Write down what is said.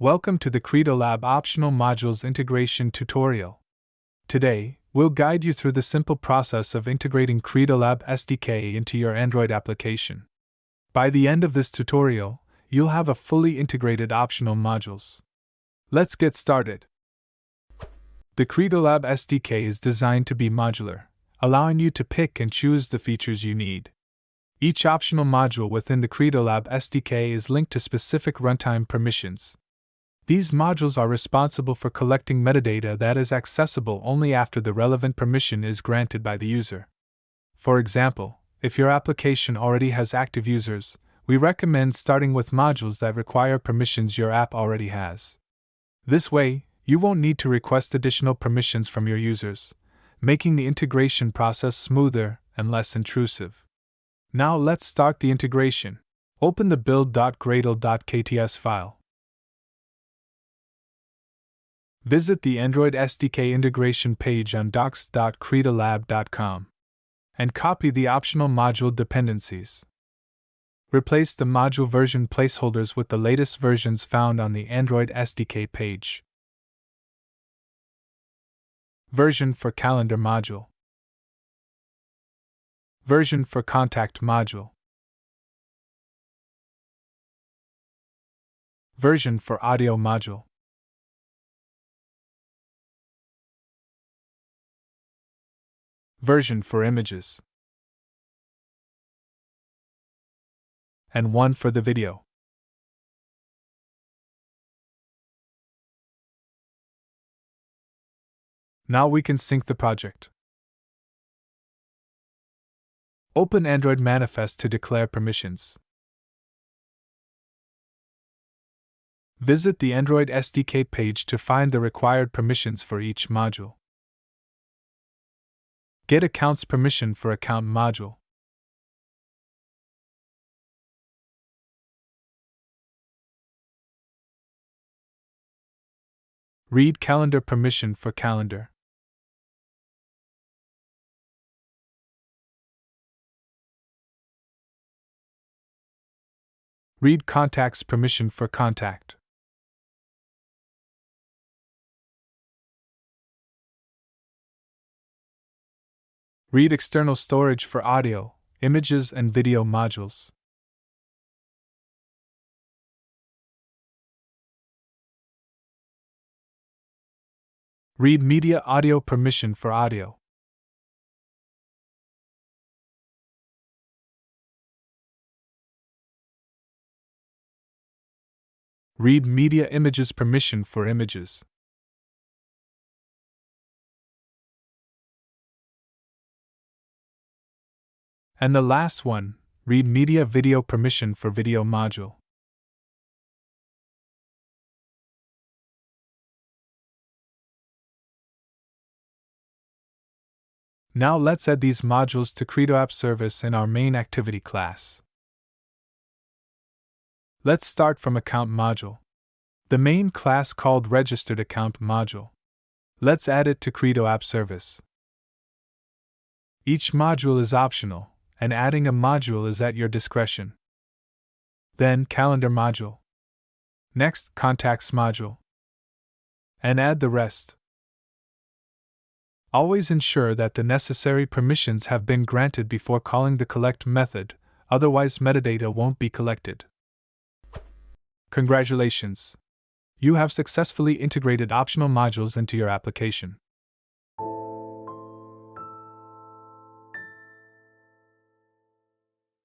Welcome to the Credolab Optional Modules Integration tutorial. Today, we'll guide you through the simple process of integrating Credolab SDK into your Android application. By the end of this tutorial, you'll have a fully integrated optional modules. Let's get started. The Credolab SDK is designed to be modular, allowing you to pick and choose the features you need. Each optional module within the Credolab SDK is linked to specific runtime permissions. These modules are responsible for collecting metadata that is accessible only after the relevant permission is granted by the user. For example, if your application already has active users, we recommend starting with modules that require permissions your app already has. This way, you won't need to request additional permissions from your users, making the integration process smoother and less intrusive. Now let's start the integration. Open the build.gradle.kts file. Visit the Android SDK integration page on docs.credolab.com and copy the optional module dependencies. Replace the module version placeholders with the latest versions found on the Android SDK page. Version for Calendar module. Version for Contact module. Version for Audio module. Version for Images. And one for the video. Now we can sync the project. Open Android Manifest to declare permissions. Visit the Android SDK page to find the required permissions for each module. Get Accounts permission for Account module. Read Calendar permission for Calendar. Read Contacts permission for Contact. Read External storage for audio, images, and video modules. Read Media audio permission for audio. Read Media images permission for images. And the last one, read Media video permission for video module. Now let's add these modules to Credolab service in our main activity class. Let's start from Account module. The main class called Registered Account module. Let's add it to Credolab service. Each module is optional, and adding a module is at your discretion. Then Calendar module. Next, Contacts module. And add the rest. Always ensure that the necessary permissions have been granted before calling the collect method, otherwise metadata won't be collected. Congratulations! You have successfully integrated optional modules into your application.